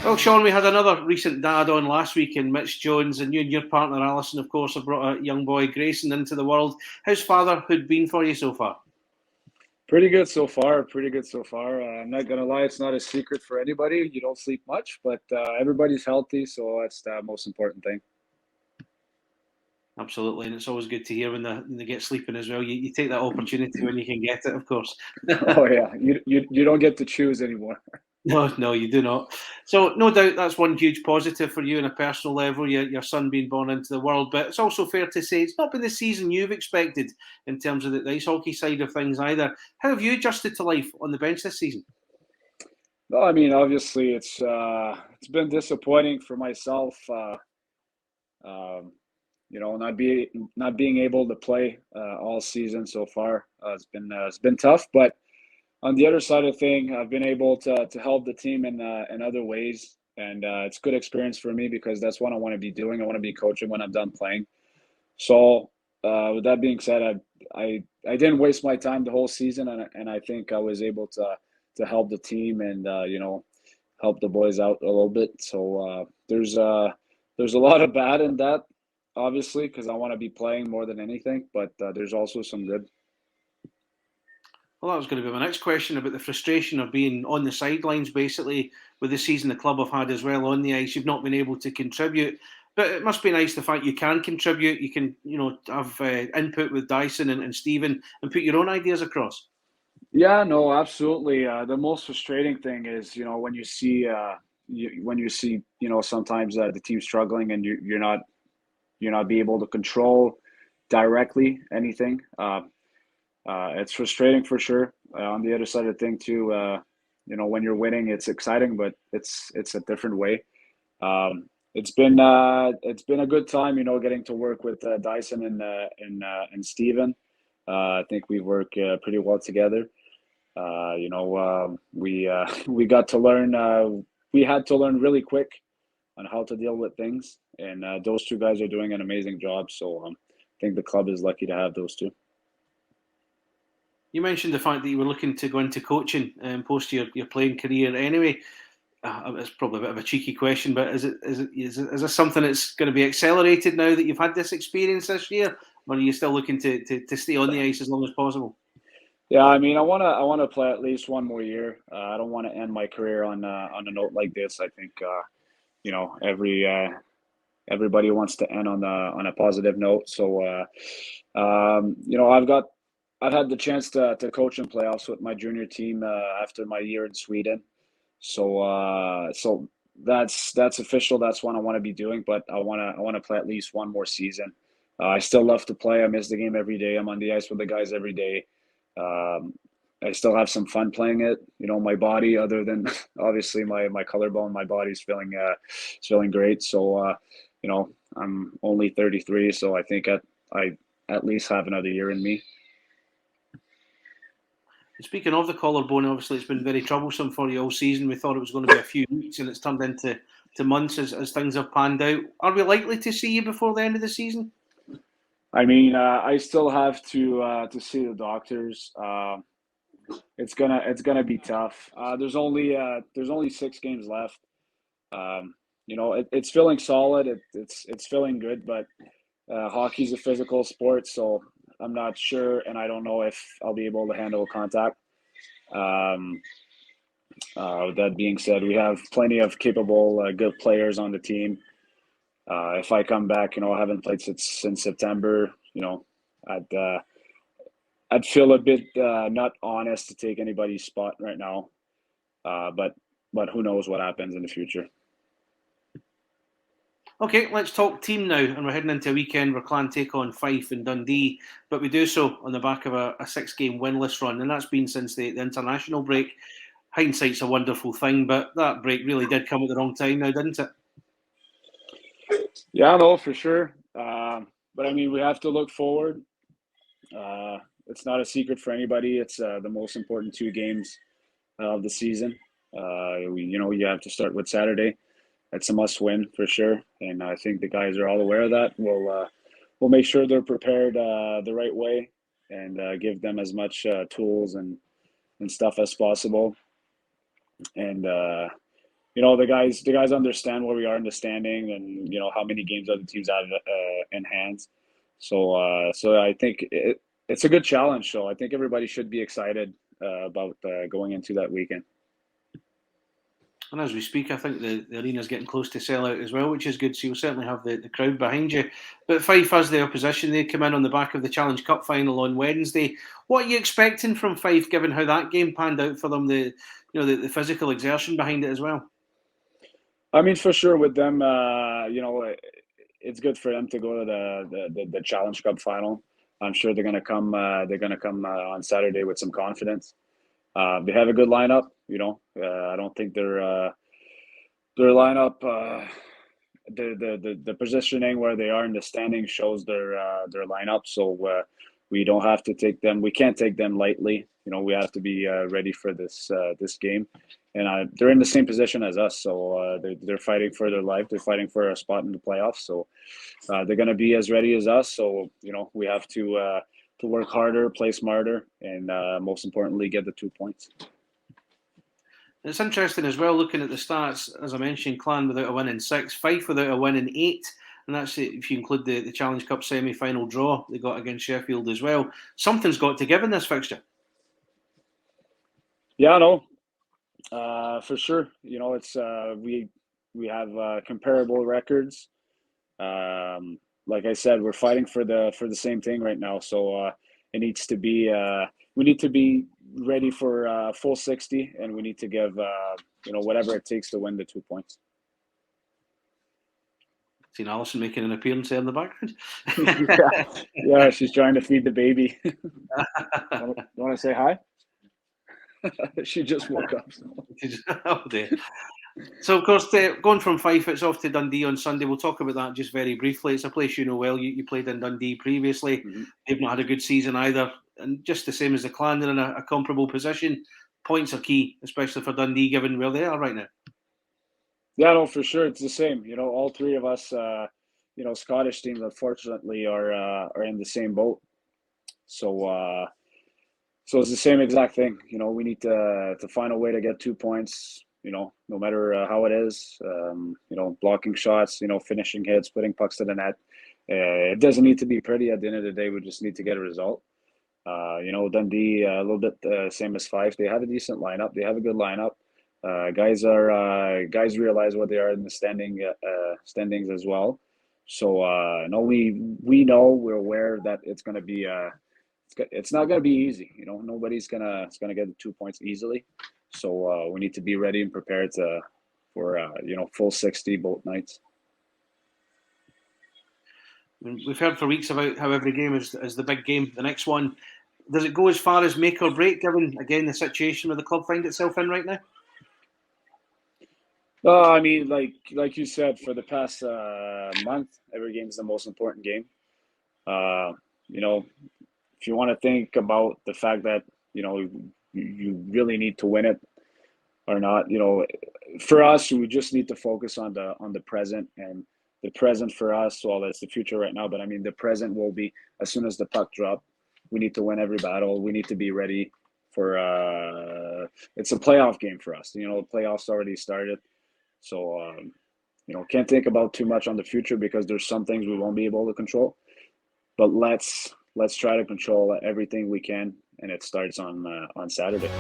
Well, Shawn, we had another recent dad on last week in Mitch Jones, and you and your partner Alison, of course, have brought a young boy, Grayson, into the world. How's fatherhood been for you so far? Pretty good so far. Pretty good so far. I'm not gonna lie, it's not a secret for anybody. You don't sleep much, but everybody's healthy, so that's the most important thing. Absolutely, and it's always good to hear when they get sleeping as well. You take that opportunity when you can get it, of course. Oh yeah, you don't get to choose anymore. No, no, you do not. So, no doubt that's one huge positive for you on a personal level, your son being born into the world. But it's also fair to say it's not been the season you've expected in terms of the ice hockey side of things either. How have you adjusted to life on the bench this season? No, I mean obviously it's been disappointing for myself. Um, not being able to play all season so far. It's been tough, but on the other side of thing, I've been able to help the team in other ways, and it's good experience for me because that's what I want to be doing. I want to be coaching when I'm done playing. So, with that being said, I didn't waste my time the whole season, and I think I was able to help the team and help the boys out a little bit. So there's a lot of bad in that, obviously, because I want to be playing more than anything. But there's also some good. Well, that was going to be my next question about the frustration of being on the sidelines, basically, with the season the club have had as well on the ice. You've not been able to contribute, but it must be nice the fact you can contribute. You can, have input with Dyson and Stephen and put your own ideas across. Yeah, no, absolutely. The most frustrating thing is, when you see, sometimes the team struggling and you're not be able to control directly anything. It's frustrating for sure. On the other side of the thing too, when you're winning, it's exciting, but it's a different way. It's been a good time, getting to work with Dyson and Steven. I think we work pretty well together. We got to learn. We had to learn really quick on how to deal with things, and those two guys are doing an amazing job. So I think the club is lucky to have those two. You mentioned the fact that you were looking to go into coaching post your playing career anyway. It's probably a bit of a cheeky question, but is this something that's going to be accelerated now that you've had this experience this year, or are you still looking to stay on the ice as long as possible? Yeah, I mean, I want to play at least one more year. I don't want to end my career on a note like this. I think you know every everybody wants to end on a positive note. So I've had the chance to coach in playoffs with my junior team after my year in Sweden. So that's official. That's what I want to be doing. But I want to play at least one more season. I still love to play. I miss the game every day. I'm on the ice with the guys every day. Um, I still have some fun playing it. My body, other than obviously my collarbone, my body's feeling great. So I'm only 33, so I think I at least have another year in me. Speaking of the collarbone, obviously it's been very troublesome for you all season. We thought it was going to be a few weeks, and it's turned into months as things have panned out. Are we likely to see you before the end of the season? I mean, I still have to see the doctors. It's gonna be tough. There's only 6 games left. It's feeling solid. It's feeling good, but hockey's a physical sport, so I'm not sure, and I don't know if I'll be able to handle contact. Um, with that being said, we have plenty of capable, good players on the team. If I come back, I haven't played since September. I'd I'd feel a bit not honest to take anybody's spot right now. But who knows what happens in the future. Okay, let's talk team now, and we're heading into a weekend where Clan take on Fife and Dundee, but we do so on the back of a 6-game winless run, and that's been since the international break. Hindsight's a wonderful thing, but that break really did come at the wrong time now, didn't it? Yeah, no, for sure. But I mean, we have to look forward. It's not a secret for anybody. It's the most important 2 games of the season. You have to start with Saturday. It's a must-win for sure, and I think the guys are all aware of that. We'll make sure they're prepared the right way and give them as much tools and stuff as possible. and the guys understand where we are in the standing, and how many games other teams have in hands. So I think it's a good challenge. So I think everybody should be excited about going into that weekend. And as we speak, I think the arena's getting close to sell out as well, which is good. So you'll certainly have the crowd behind you. But Fife, as the opposition, they come in on the back of the Challenge Cup final on Wednesday. What are you expecting from Fife, given how that game panned out for them? The physical exertion behind it as well. I mean, for sure, with them, it's good for them to go to the Challenge Cup final. I'm sure they're gonna come. On Saturday with some confidence. They have a good lineup. I don't think their lineup, the positioning where they are in the standing shows their lineup. So we don't have to take them. We can't take them lightly. We have to be ready for this game. And they're in the same position as us, so they're fighting for their life. They're fighting for a spot in the playoffs. So they're going to be as ready as us. So we have to work harder, play smarter, and most importantly, get the 2 points. It's interesting as well, looking at the stats. As I mentioned, Clan without a win in 6, Fife without a win in 8, and that's if you include the Challenge Cup semi-final draw they got against Sheffield as well. Something's got to give in this fixture. Yeah, no, for sure. It's we have comparable records. Like I said, we're fighting for the same thing right now. So it needs to be. We need to be ready for full 60, and we need to give whatever it takes to win the 2 points. Seen Alison making an appearance there in the background. yeah, she's trying to feed the baby. You want to say hi? She just woke up. Oh dear. So, of course, going from Fife, it's off to Dundee on Sunday. We'll talk about that just very briefly. It's a place you know well. You played in Dundee previously. Mm-hmm. They've not had a good season either. And just the same as the Clan, they're in a comparable position. Points are key, especially for Dundee, given where they are right now. Yeah, no, for sure. It's the same. All three of us, Scottish teams, unfortunately, are in the same boat. So it's the same exact thing. We need to find a way to get 2 points. No matter how it is, blocking shots, finishing hits, putting pucks to the net. It doesn't need to be pretty. At the end of the day, we just need to get a result. Dundee, a little bit same as Fife. They have a decent lineup. They have a good lineup. Guys realize what they are in the standings as well. So we're aware that it's going to be it's not going to be easy. Nobody's gonna get the 2 points easily. So we need to be ready and prepared for full 60 both nights. We've heard for weeks about how every game is the big game. The next one, does it go as far as make or break, given again the situation where the club find itself in right now? I mean, like you said, for the past month, every game is the most important game. If you want to think about the fact that you really need to win it or not, for us, we just need to focus on the present, and the present for us, well, it's the future right now, but I mean, the present will be as soon as the puck drop. We need to win every battle. We need to be ready for it's a playoff game for us. The playoffs already started. So, can't think about too much on the future because there's some things we won't be able to control. But let's try to control everything we can, and it starts on Saturday.